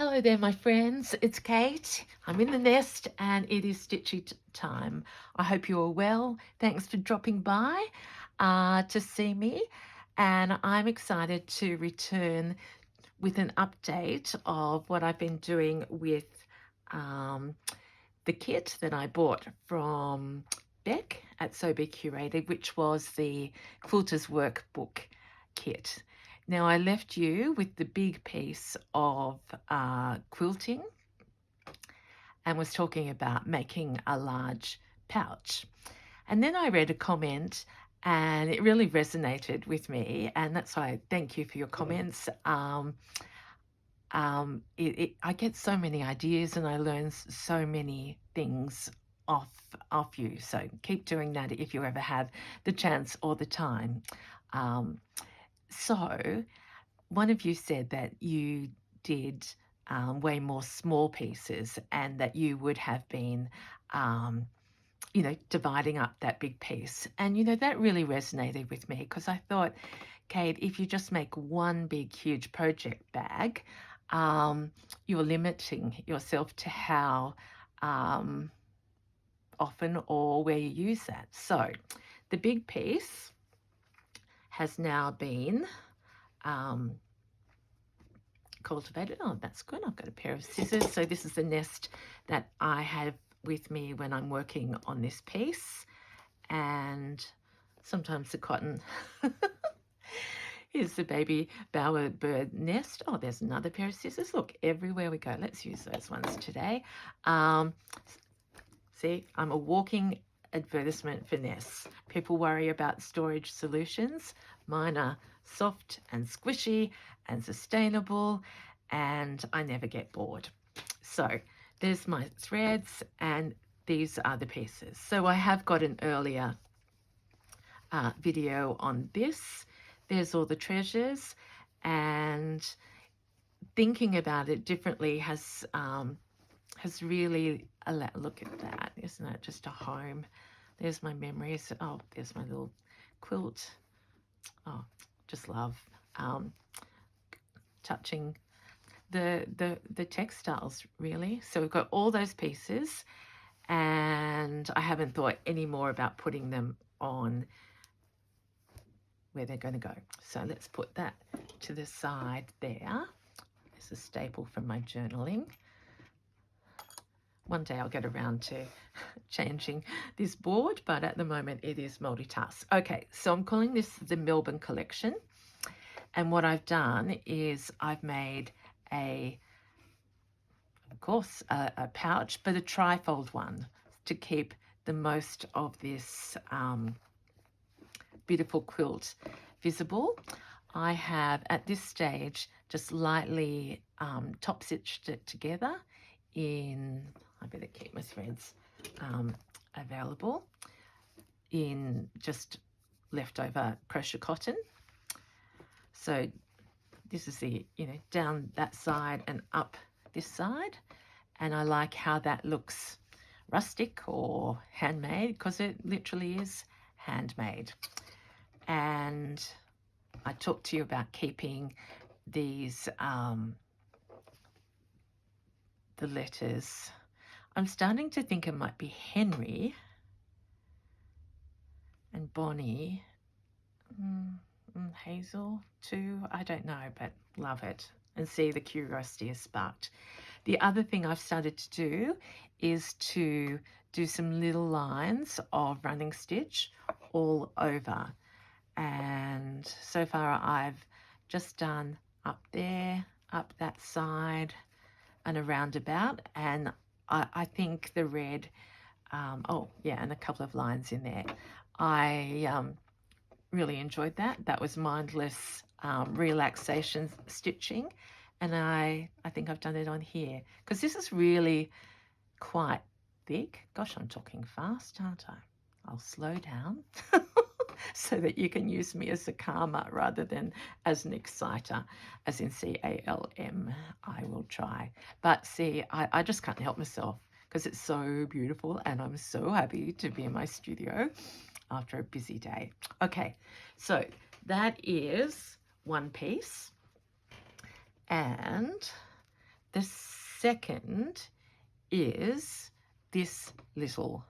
Hello there, my friends. It's Kate. I'm in the nest and it is stitchy time. I hope you are well. Thanks for dropping by to see me. And I'm excited to return with an update of what I've been doing with um, the kit that I bought from Beck at So Be Curated, which was the Quilters Workbook kit. Now, I left you with the big piece of quilting and was talking about making a large pouch. And then I read a comment and it really resonated with me. And that's why I thank you for your comments. I get so many ideas and I learn so many things off you. So keep doing that if you ever have the chance or the time. Um, so one of you said that you did way more small pieces and that you would have been, dividing up that big piece. And, that really resonated with me because I thought, Kate, if you just make one big, huge project bag, you're limiting yourself to how often or where you use that. So the big piece has now been cultivated. Oh, that's good. I've got a pair of scissors. So this is the nest that I have with me when I'm working on this piece. And sometimes the cotton. Here's the baby bowerbird nest. Oh, there's another pair of scissors. Look, everywhere we go. Let's use those ones today. See, I'm a walking advertisement for nests. People worry about storage solutions. Mine are soft and squishy and sustainable, and I never get bored. So there's my threads, and these are the pieces. So I have got an earlier video on this. There's all the treasures, and thinking about it differently has really look at that. Isn't it just a home? There's my memories. Oh, there's my little quilt. Oh, just love touching the textiles, really. So we've got all those pieces, and I haven't thought any more about putting them on where they're going to go. So let's put that to the side there. It's a staple from my journaling. One day I'll get around to changing this board, but at the moment it is multitask. Okay, so I'm calling this the Melbourne collection. And what I've done is I've made a pouch, but a trifold one to keep the most of this beautiful quilt visible. I have at this stage just lightly top stitched it together in, I better keep my threads available, in just leftover crochet cotton. So this is the, down that side and up this side. And I like how that looks rustic or handmade, because it literally is handmade. And I talked to you about keeping these, the letters. I'm starting to think it might be Henry and Bonnie. Hazel too. I don't know, but love it. And see, the curiosity is sparked. The other thing I've started to do is to do some little lines of running stitch all over. And so far I've just done up there, up that side, and a roundabout. And I think the red, and a couple of lines in there. I really enjoyed that. That was mindless relaxation stitching. And I think I've done it on here because this is really quite thick. Gosh, I'm talking fast, aren't I? I'll slow down so that you can use me as a calmer rather than as an exciter, as in CALM. I will try. But see, I just can't help myself because it's so beautiful and I'm so happy to be in my studio after a busy day. Okay, so that is one piece. And The second is this little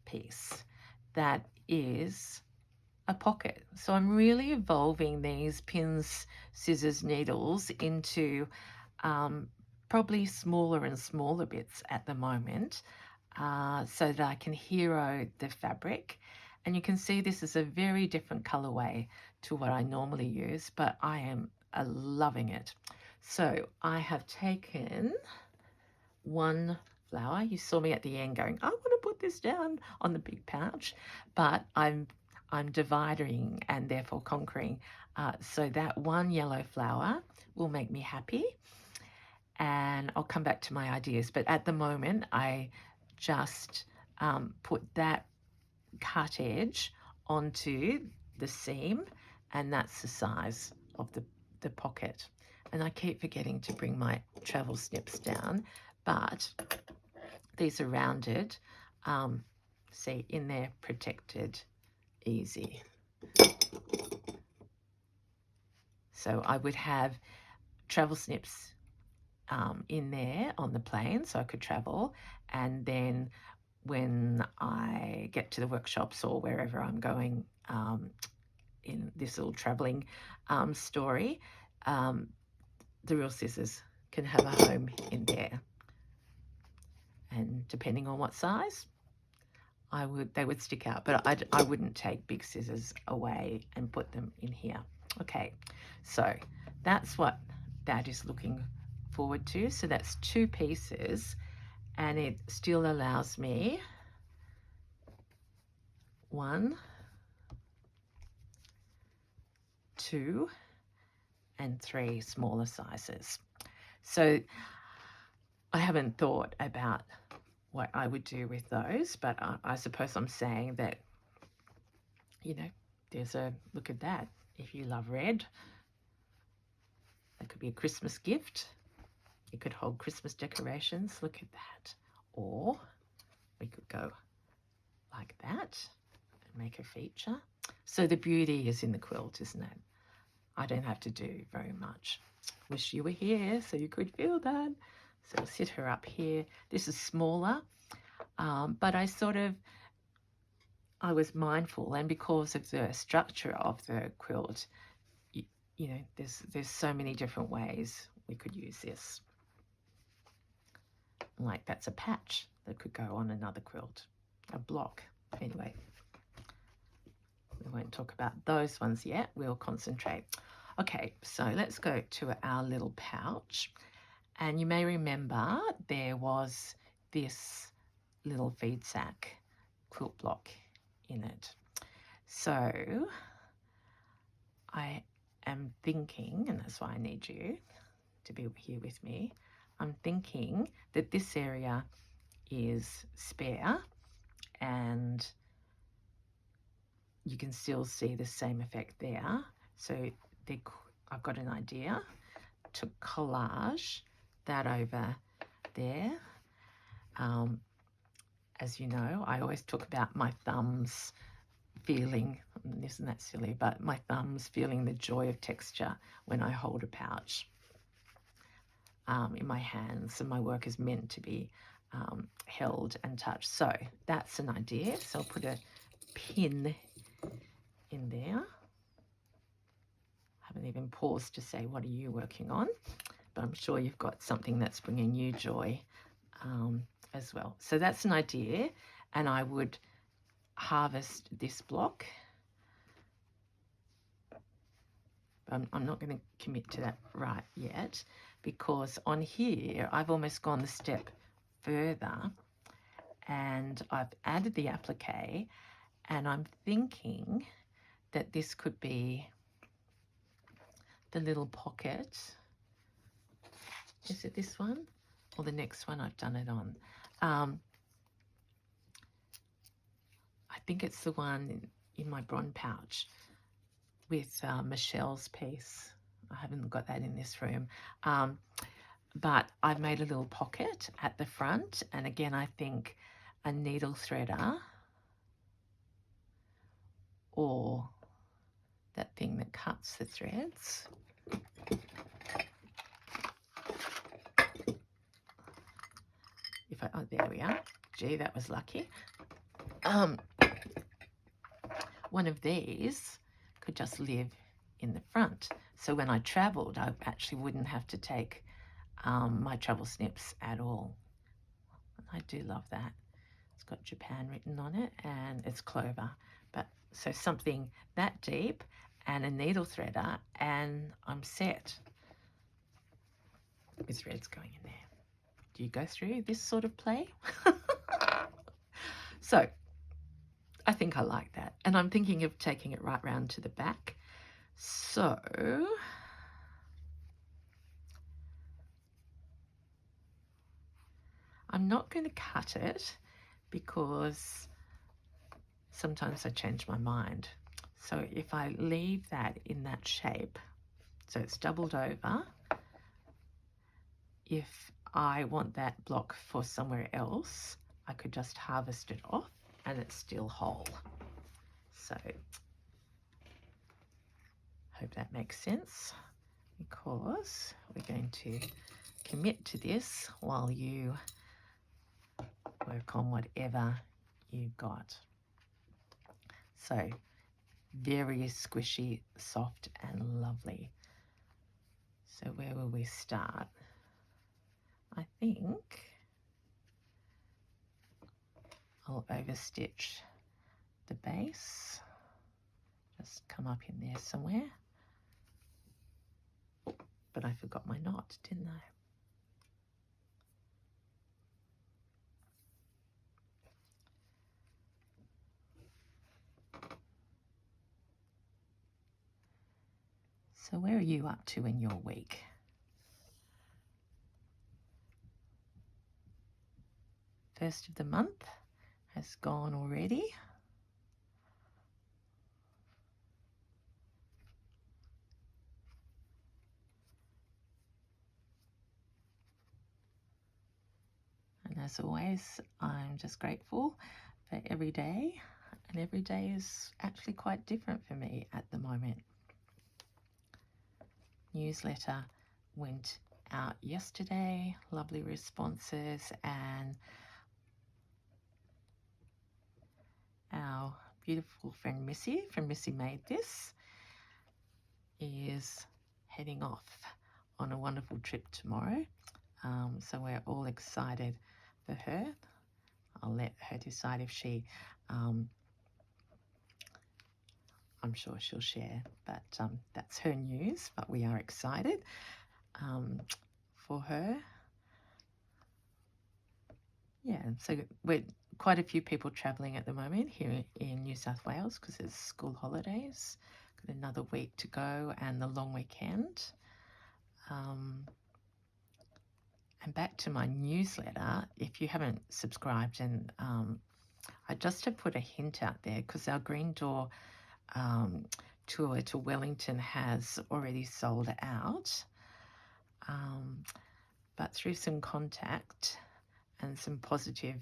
piece that is a pocket. So I'm really evolving these pins, scissors, needles into probably smaller and smaller bits at the moment, so that I can hero the fabric. And you can see this is a very different colorway to what I normally use, but I am loving it. So I have taken one flower. You saw me at the end going, I want to put this down on the big pouch, but I'm dividing and therefore conquering. So that one yellow flower will make me happy, and I'll come back to my ideas. But at the moment, I just put that cut edge onto the seam, and that's the size of the pocket. And I keep forgetting to bring my travel snips down, but these are rounded. See, in there, protected, easy. So I would have travel snips in there on the plane so I could travel, and then when I get to the workshops or wherever I'm going in this little traveling story, the real scissors can have a home in there. And depending on what size, they would stick out, but I wouldn't take big scissors away and put them in here. Okay, so that's what that is looking forward to. So that's 2 pieces, and it still allows me 1, 2, and 3 smaller sizes. So I haven't thought about what I would do with those, but I suppose I'm saying that, you know, there's a look at that. If you love red, that could be a Christmas gift. It could hold Christmas decorations. Look at that. Or we could go like that and make a feature. So the beauty is in the quilt, isn't it? I don't have to do very much. Wish you were here so you could feel that. So I'll sit her up here. This is smaller, but I was mindful, and because of the structure of the quilt, you know, there's so many different ways we could use this. Like that's a patch that could go on another quilt, a block. Anyway, we won't talk about those ones yet. We'll concentrate. Okay, so let's go to our little pouch. And you may remember there was this little feed sack quilt block in it. So I am thinking, and that's why I need you to be here with me, I'm thinking that this area is spare, and you can still see the same effect there. So I've got an idea to collage that over there. As you know, I always talk about my thumbs feeling, isn't that silly, but my thumbs feeling the joy of texture when I hold a pouch in my hands, and my work is meant to be held and touched. So that's an idea. So I'll put a pin in there. I haven't even paused to say, what are you working on? But I'm sure you've got something that's bringing you joy as well. So that's an idea, and I would harvest this block. I'm not going to commit to that right yet, because on here I've almost gone the step further, and I've added the applique, and I'm thinking that this could be the little pocket. Is it this one or the next one I've done it on? I think it's the one in my bronze pouch with Michelle's piece. I haven't got that in this room. But I've made a little pocket at the front, and again, I think a needle threader or that thing that cuts the threads There we are. Gee, that was lucky. One of these could just live in the front. So when I travelled, I actually wouldn't have to take my travel snips at all. I do love that. It's got Japan written on it and it's clover. But so something that deep and a needle threader and I'm set. With reds going in there. Do you go through this sort of play? So I think I like that. And I'm thinking of taking it right round to the back. So I'm not going to cut it because sometimes I change my mind. So if I leave that in that shape, so it's doubled over, if I want that block for somewhere else, I could just harvest it off and it's still whole. So hope that makes sense, because we're going to commit to this while you work on whatever you've got. So very squishy, soft and lovely. So where will we start? I think I'll overstitch the base. Just come up in there somewhere. But I forgot my knot, didn't I? So where are you up to in your week? First of the month has gone already. And as always, I'm just grateful for every day. And every day is actually quite different for me at the moment. Newsletter went out yesterday, lovely responses, and our beautiful friend Missy from Missy Made This is heading off on a wonderful trip tomorrow. So we're all excited for her. I'll let her decide if she, I'm sure she'll share, but that's her news, but we are excited for her. Yeah, so we're quite a few people travelling at the moment here in New South Wales because it's school holidays. Got another week to go and the long weekend. And back to my newsletter, if you haven't subscribed, and I just have put a hint out there because our Green Door tour to Wellington has already sold out. But through some contact and some positive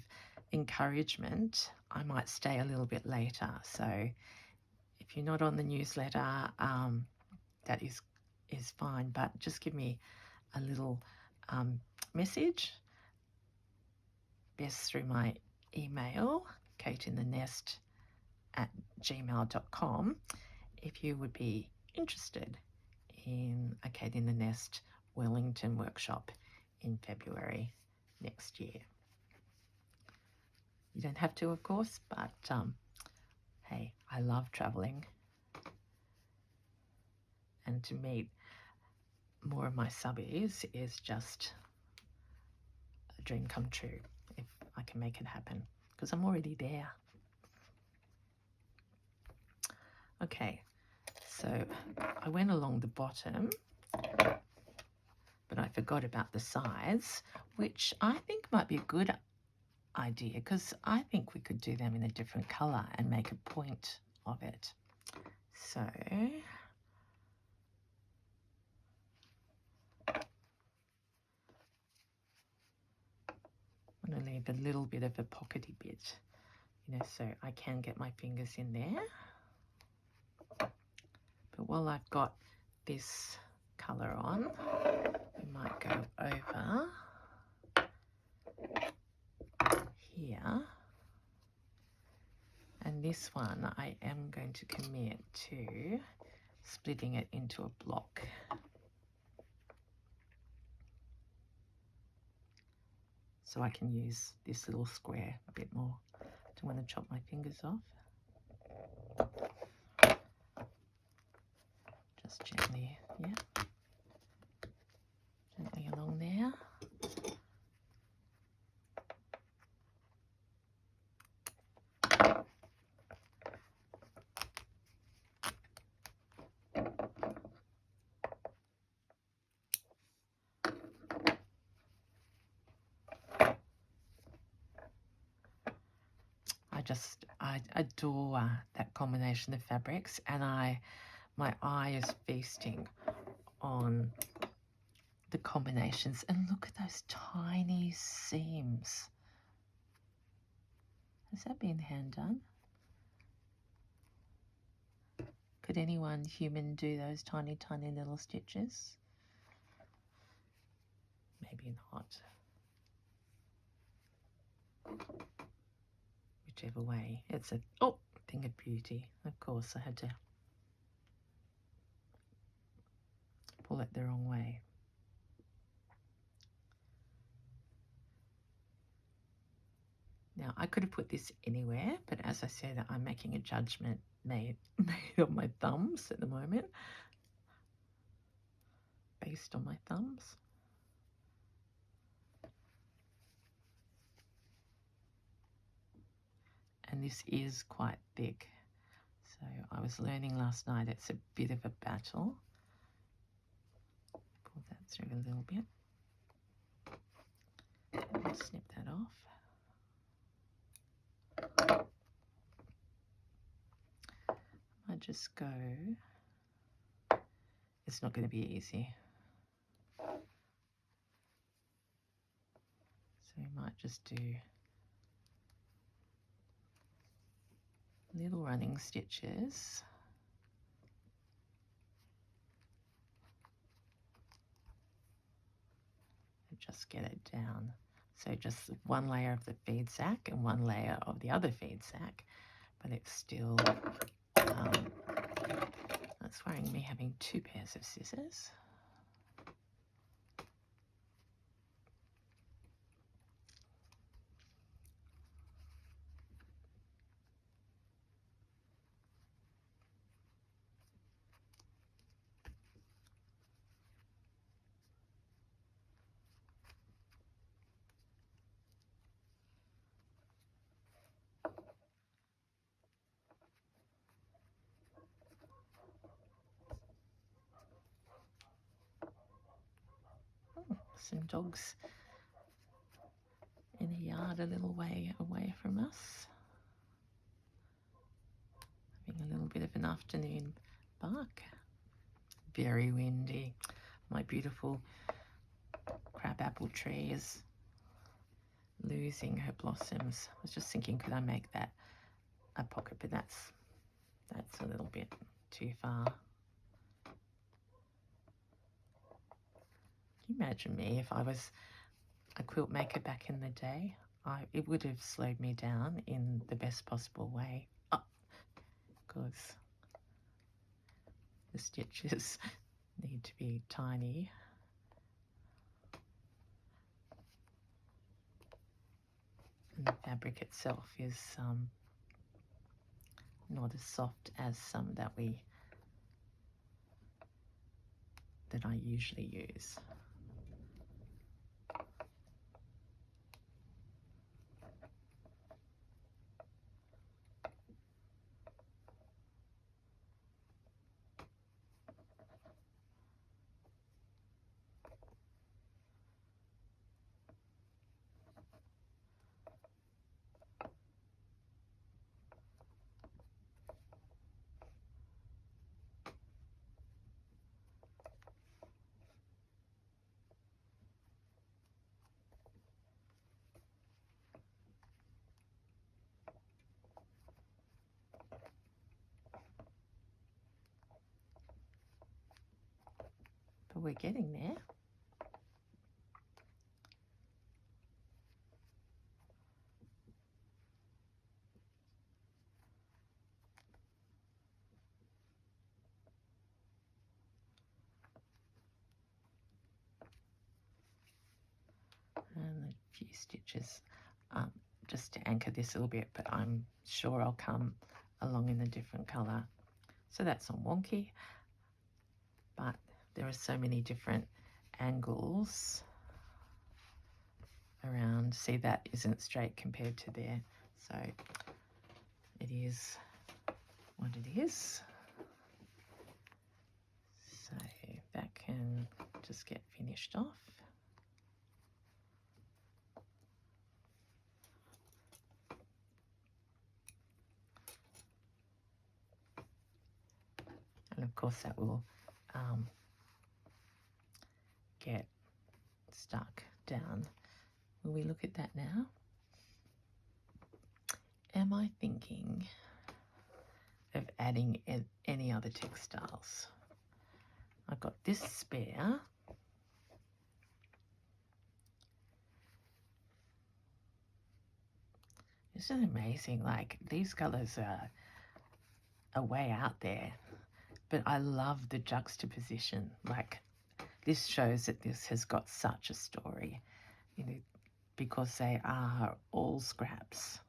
encouragement, I might stay a little bit later. So if you're not on the newsletter, that is fine, but just give me a little message, best through my email, kateinthenest@gmail.com, if you would be interested in a Kate in the Nest Wellington workshop in February next year. You don't have to, of course, but hey, I love traveling, and to meet more of my subbies is just a dream come true if I can make it happen, because I'm already there. Okay, so I went along the bottom, but I forgot about the sides, which I think might be a good idea because I think we could do them in a different colour and make a point of it. So I'm going to leave a little bit of a pockety bit, so I can get my fingers in there. But while I've got this colour on, we might go over this one I am going to commit to splitting it into a block. So I can use this little square a bit more. Don't want to chop my fingers off. Just gently, yeah. Gently along there. I adore that combination of fabrics, and my eye is feasting on the combinations. And look at those tiny seams. Has that been hand done? Could anyone human do those tiny, tiny little stitches? Maybe not. Whichever way, it's a thing of beauty. Of course, I had to pull it the wrong way. Now, I could have put this anywhere, but as I said, I'm making a judgment made on my thumbs at the moment, based on my thumbs. And this is quite thick. So I was learning last night it's a bit of a battle. Pull that through a little bit. And snip that off. I just go, it's not going to be easy. So we might just do little running stitches. And just get it down. So just one layer of the feed sack and one layer of the other feed sack, but it's still, that's worrying me having two pairs of scissors. Some dogs in a yard a little way away from us. Having a little bit of an afternoon bark. Very windy. My beautiful crabapple tree is losing her blossoms. I was just thinking, could I make that a pocket, but that's a little bit too far. Can you imagine me if I was a quilt maker back in the day? It would have slowed me down in the best possible way, because the stitches need to be tiny. And the fabric itself is not as soft as some that I usually use. But we're getting there. few stitches just to anchor this a little bit, but I'm sure I'll come along in a different colour. So that's on wonky, but there are so many different angles around. See, that isn't straight compared to there, so it is what it is. So that can just get finished off. And of course that will get stuck down. Will we look at that now? Am I thinking of adding any other textiles? I've got this spare. Isn't it amazing? Like, these colours are way out there, but I love the juxtaposition. Like, this shows that this has got such a story, you know, because they are all scraps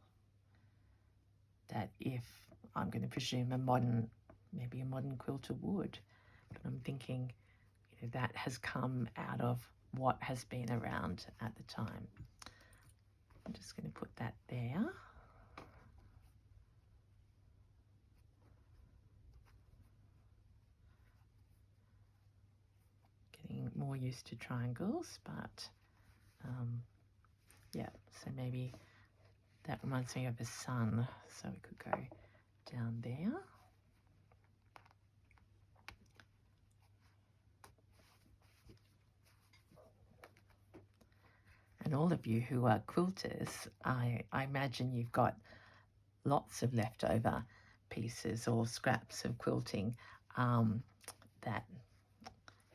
that, if I'm going to presume maybe a modern quilter would, but I'm thinking, you know, that has come out of what has been around at the time. I'm just going to put that there. Getting more used to triangles, but yeah, so maybe that reminds me of a sun, so we could go down there. And all of you who are quilters, I imagine you've got lots of leftover pieces or scraps of quilting that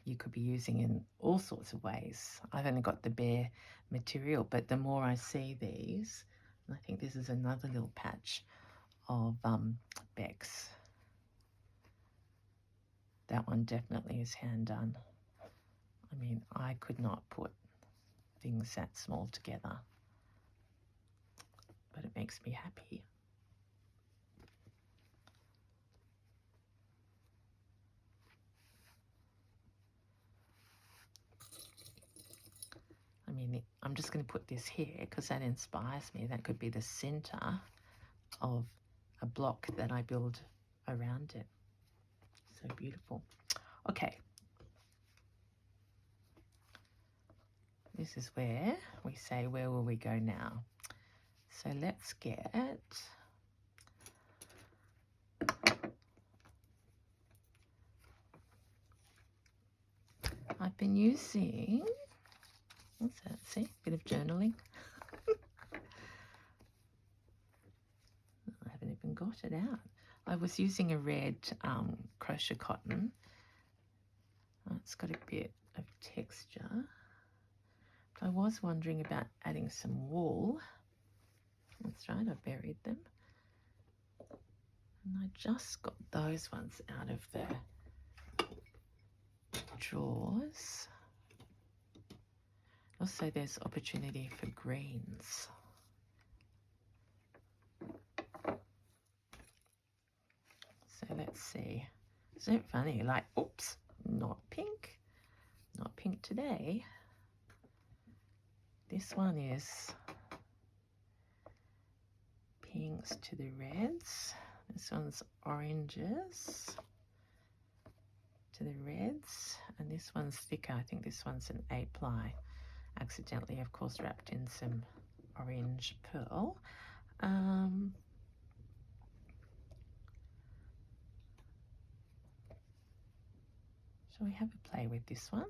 you could be using in all sorts of ways. I've only got the bare material, but the more I see these, and I think this is another little patch of Beck's. That one definitely is hand done. I mean, I could not put things that small together, but it makes me happy. I mean, I'm just going to put this here because that inspires me. That could be the center of a block that I build around it. So beautiful. Okay. This is where we say, where will we go now? So let's get, I've been using, what's that, see, bit of journaling. I haven't even got it out. I was using a red crochet cotton. It's got a bit of texture. I was wondering about adding some wool. That's right, I buried them. And I just got those ones out of the drawers. Also, there's opportunity for greens. So let's see. Isn't it funny? Like, oops, not pink. Not pink today. This one is pinks to the reds. This one's oranges to the reds. And this one's thicker. I think this one's an 8-ply. Accidentally, of course, wrapped in some orange pearl. Shall we have a play with this one?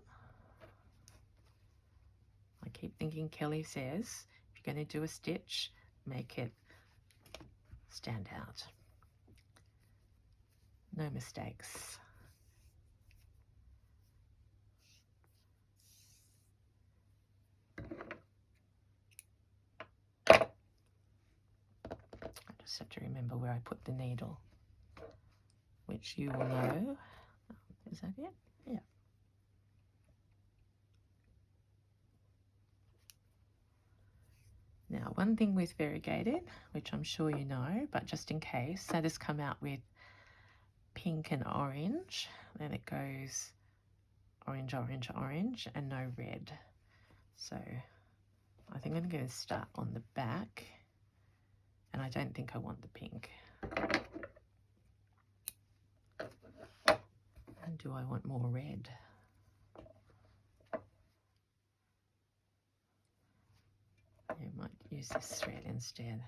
I keep thinking Kelly says, if you're going to do a stitch, make it stand out. No mistakes. I just have to remember where I put the needle, which you will know. Is that it? Yeah. one thing with variegated, which I'm sure you know, but just in case, that has come out with pink and orange. Then it goes orange, orange, orange, and no red. So I think I'm going to start on the back, and I don't think I want the pink. And do I want more red? I might use this thread instead.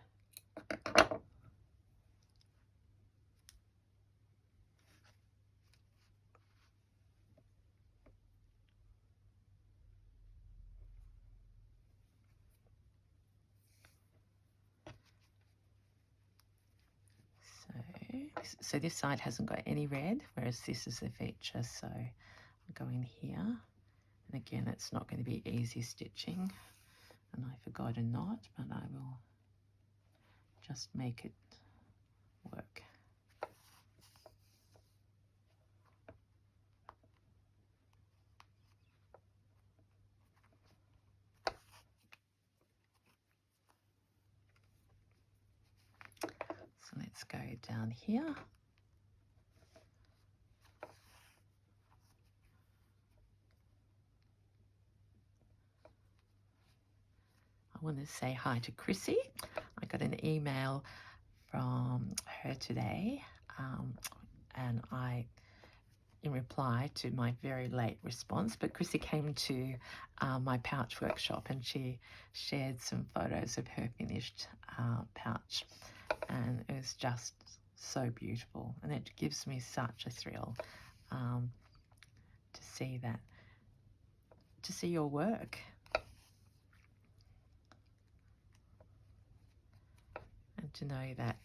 So this side hasn't got any red, whereas this is the feature. So I'll go in here, and again, it's not going to be easy stitching, and I forgot a knot, but I will just make it work. So let's go down here. I want to say hi to Chrissy. I got an email from her today, and in reply to my very late response, but Chrissy came to my pouch workshop, and she shared some photos of her finished pouch, and it was just so beautiful, and it gives me such a thrill to see that, to see your work. And to know that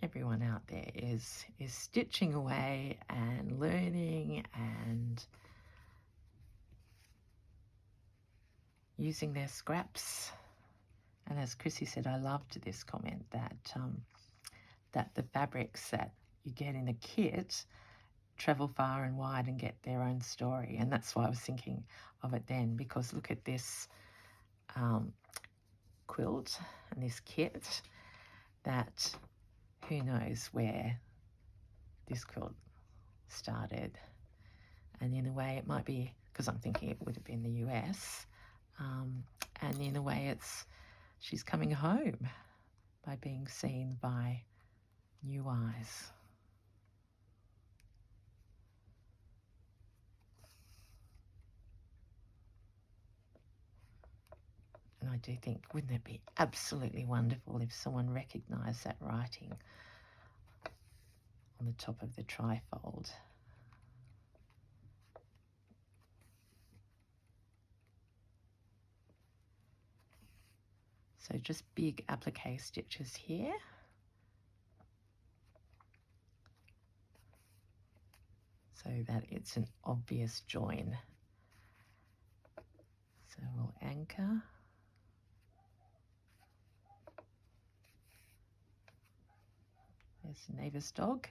everyone out there is stitching away and learning and using their scraps. And as Chrissy said, I loved this comment that that the fabrics that you get in a kit travel far and wide and get their own story. And that's why I was thinking of it then, because look at this quilt and this kit, that who knows where this quilt started. And in a way it might be, because I'm thinking it would have been the US, and in a way she's coming home by being seen by new eyes. And I do think, wouldn't it be absolutely wonderful if someone recognised that writing on the top of the trifold? So just big applique stitches here. So that it's an obvious join. So we'll anchor. There's the neighbour's dog.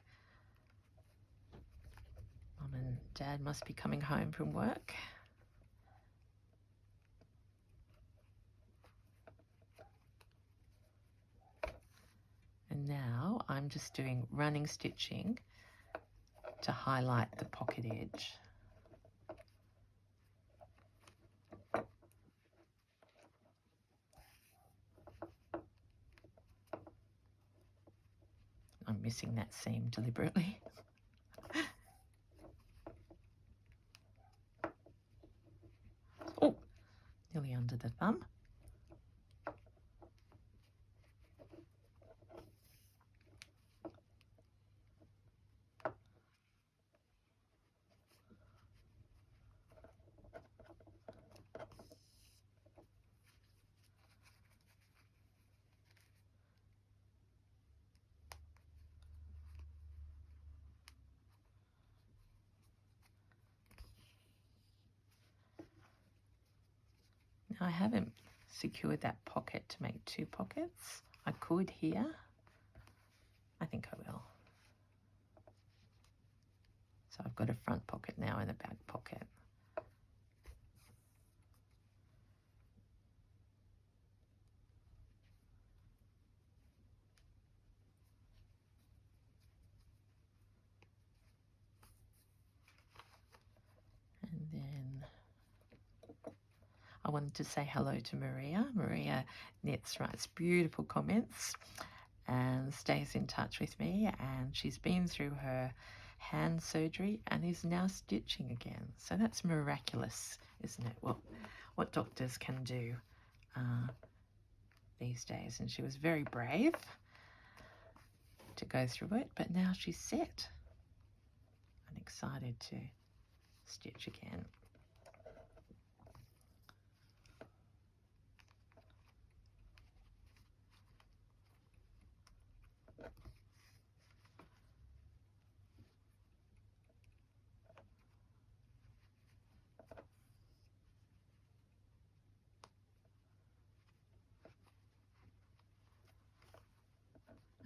Mum and Dad must be coming home from work. And now I'm just doing running stitching to highlight the pocket edge. I'm missing that seam deliberately. Oh, nearly under the thumb. Now I haven't secured that pocket to make two pockets. I could here. I think I will. So I've got a front pocket now and a back pocket. I wanted to say hello to Maria. Maria knits, writes beautiful comments and stays in touch with me, and she's been through her hand surgery and is now stitching again. So that's miraculous, isn't it? What doctors can do these days. And she was very brave to go through it, but now she's set and excited to stitch again.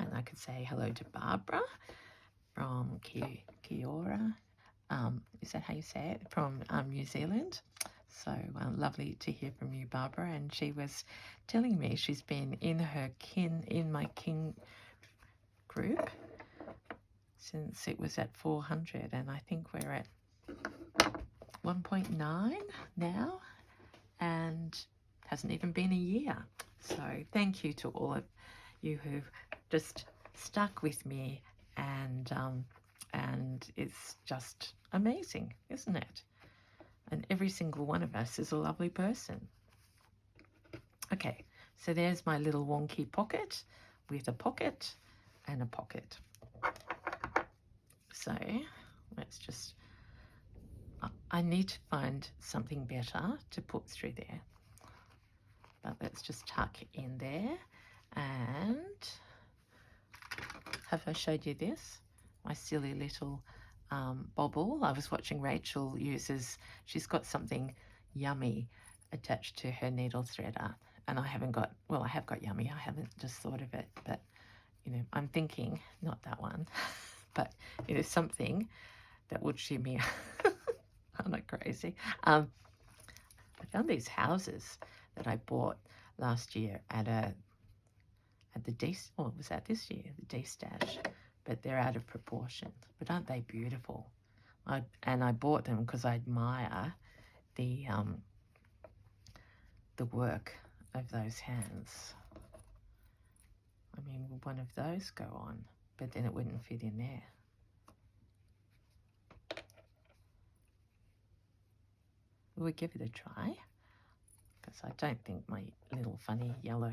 And I could say hello to Barbara from Kiora. Is that how you say it? From New Zealand. So lovely to hear from you, Barbara. And she was telling me she's been in my kin group since it was at 400, and I think we're at 1.9 now, and hasn't even been a year. So thank you to all of you who've just stuck with me, and it's just amazing, isn't it? And every single one of us is a lovely person. Okay, so there's my little wonky pocket with a pocket and a pocket. So let's just, I need to find something better to put through there. But let's just tuck in there. And have I showed you this? My silly little bobble. I was watching Rachel uses, she's got something yummy attached to her needle threader. And I haven't got, well, I have got yummy. I haven't just thought of it. But, you know, I'm thinking, not that one, but, you know, something that would cheer me up. I'm not crazy. I found these houses that I bought last year at the D, or was that this year? The D-Stash. But they're out of proportion. But aren't they beautiful? I bought them because I admire the work of those hands. I mean, would one of those go on? But then it wouldn't fit in there. We'll give it a try, because I don't think my little funny yellow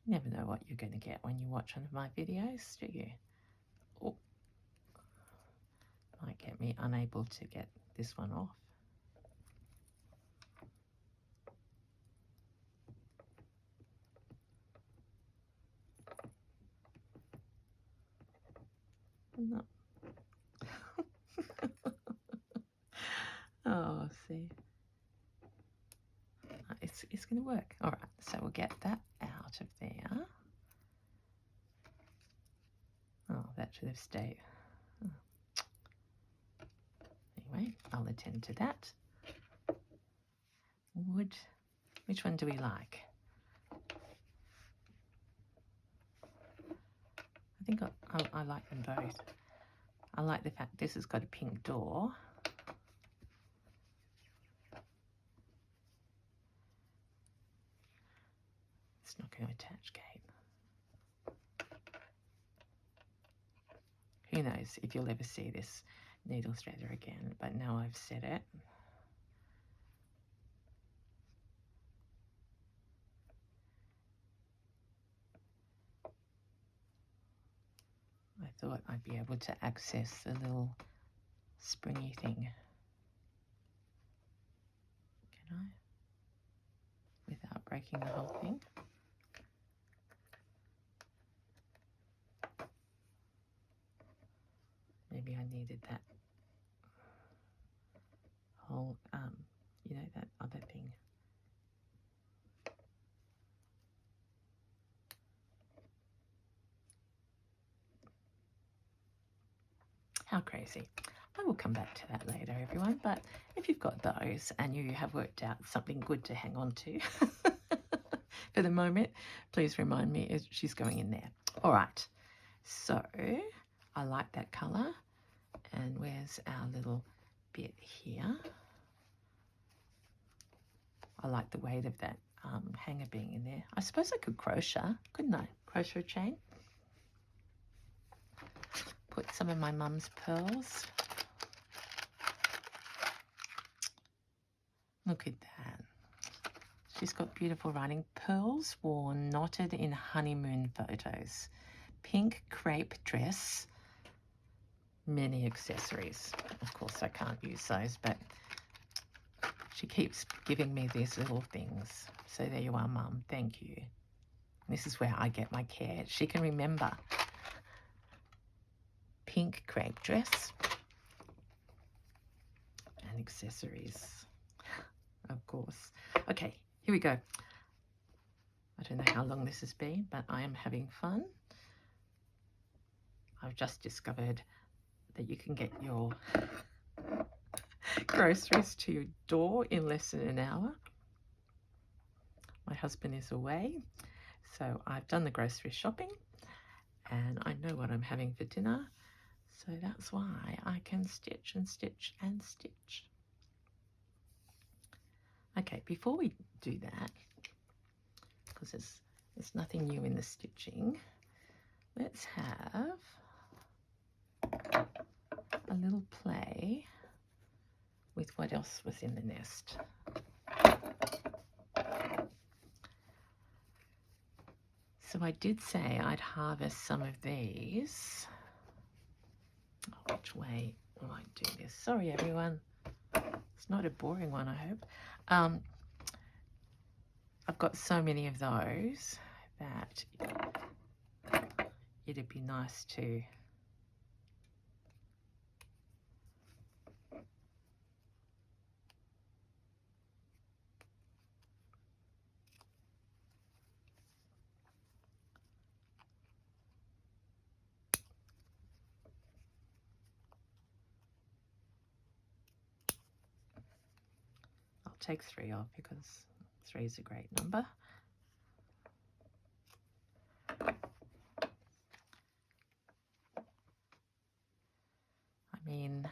you never know what you're going to get when you watch one of my videos, do you? Oh, might get me unable to get this one off. No. Oh, see. It's going to work. All right, so we'll get that out of there. Oh, that should have stayed. Oh. Anyway, I'll attend to that. Wood. Which one do we like? I think I like them both. I like the fact this has got a pink door. It's not going to attach, Kate. Who knows if you'll ever see this needle threader again, but now I've said it. I thought I'd be able to access the little springy thing. Can I? Without breaking the whole thing. Maybe I needed that whole, you know, that other thing. How crazy. I will come back to that later, everyone, but if you've got those and you have worked out something good to hang on to for the moment, please remind me she's going in there. All right, so I like that colour. And where's our little bit here? I like the weight of that hanger being in there. I suppose I could crochet, couldn't I? Crochet a chain. Put some of my mum's pearls. Look at that. She's got beautiful writing. Pearls worn knotted in honeymoon photos. Pink crepe dress. Many accessories. Of course, I can't use those, but she keeps giving me these little things. So there you are, Mum. Thank you. This is where I get my care. She can remember. Pink crepe dress and accessories, of course. Okay, here we go. I don't know how long this has been, but I am having fun. I've just discovered that you can get your groceries to your door in less than an hour. My husband is away, so I've done the grocery shopping and I know what I'm having for dinner. So that's why I can stitch and stitch and stitch. Okay, before we do that, because there's nothing new in the stitching, let's have a little play with what else was in the nest. So I did say I'd harvest some of these. Oh, which way will I do this? Sorry, everyone. It's not a boring one, I hope. I've got so many of those that it'd be nice to take 3 off because 3 is a great number. I mean,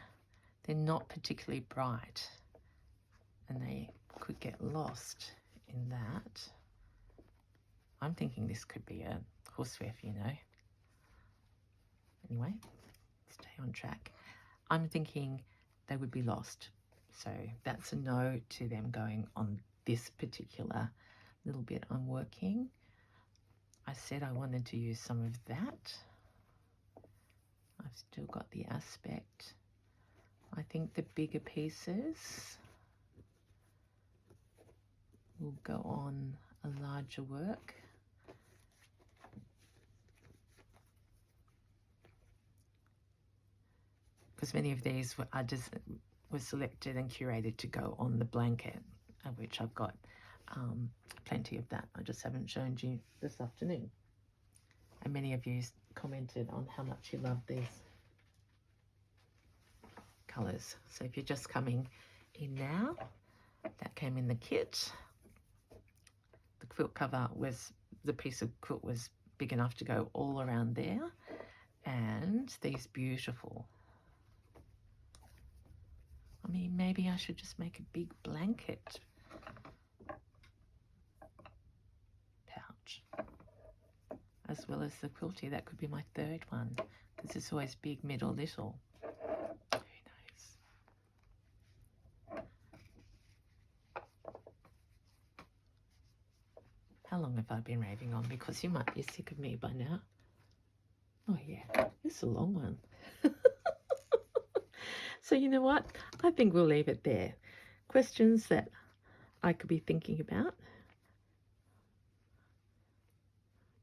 they're not particularly bright and they could get lost in that. I'm thinking this could be a horsewif, you know. Anyway, stay on track. I'm thinking they would be lost. So that's a no to them going on this particular little bit I'm working. I said I wanted to use some of that. I've still got the aspect. I think the bigger pieces will go on a larger work. Because many of these were selected and curated to go on the blanket, of which I've got plenty of that. I just haven't shown you this afternoon. And many of you commented on how much you love these colours. So if you're just coming in now, that came in the kit. The quilt cover was, the piece of quilt was big enough to go all around there. And these beautiful, I mean, maybe I should just make a big blanket pouch as well as the quilty. That could be my third one because it's always big, middle, little. Who knows? How long have I been raving on? Because you might be sick of me by now. Oh yeah, it's a long one. So you know what? I think we'll leave it there. Questions that I could be thinking about.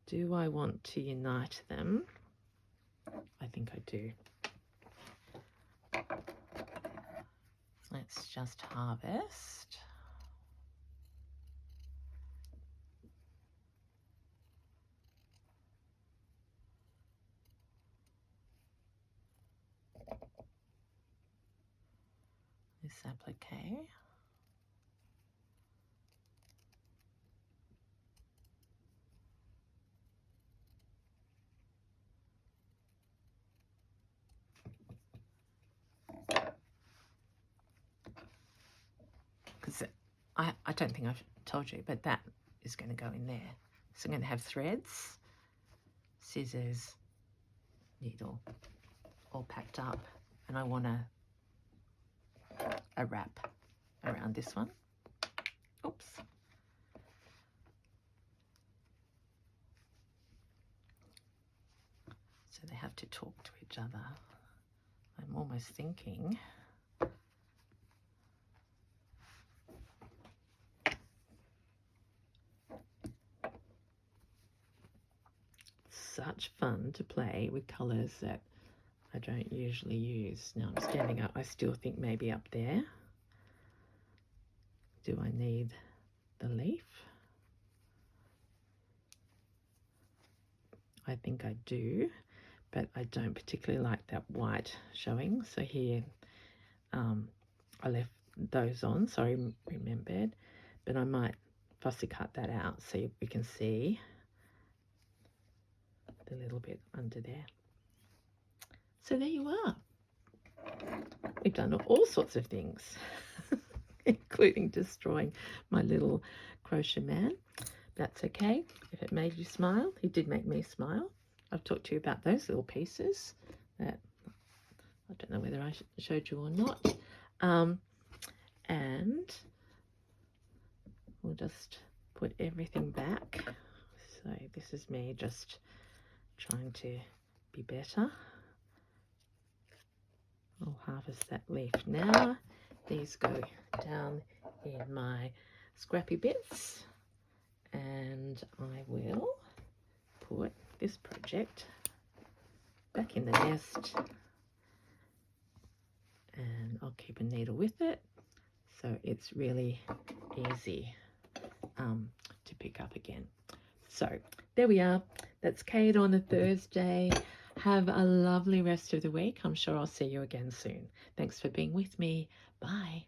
Do I want to unite them? I think I do. Let's just harvest. This applique. because I don't think I've told you, but that is going to go in there. So I'm going to have threads, scissors, needle, all packed up, and I want a wrap around this one. Oops. So they have to talk to each other. I'm almost thinking such fun to play with colours that I don't usually use. Now I'm standing up, I still think maybe up there. Do I need the leaf? I think I do, but I don't particularly like that white showing. So here I left those on, so I remembered, but I might fussy cut that out so we can see the little bit under there. So there you are. We've done all sorts of things, including destroying my little crochet man. That's okay. If it made you smile, it did make me smile. I've talked to you about those little pieces that I don't know whether I showed you or not. And we'll just put everything back. So this is me just trying to be better. I'll harvest that leaf now. These go down in my scrappy bits, and I will put this project back in the nest, and I'll keep a needle with it so it's really easy to pick up again. So there we are. That's Kate on a Thursday. Have a lovely rest of the week. I'm sure I'll see you again soon. Thanks for being with me. Bye.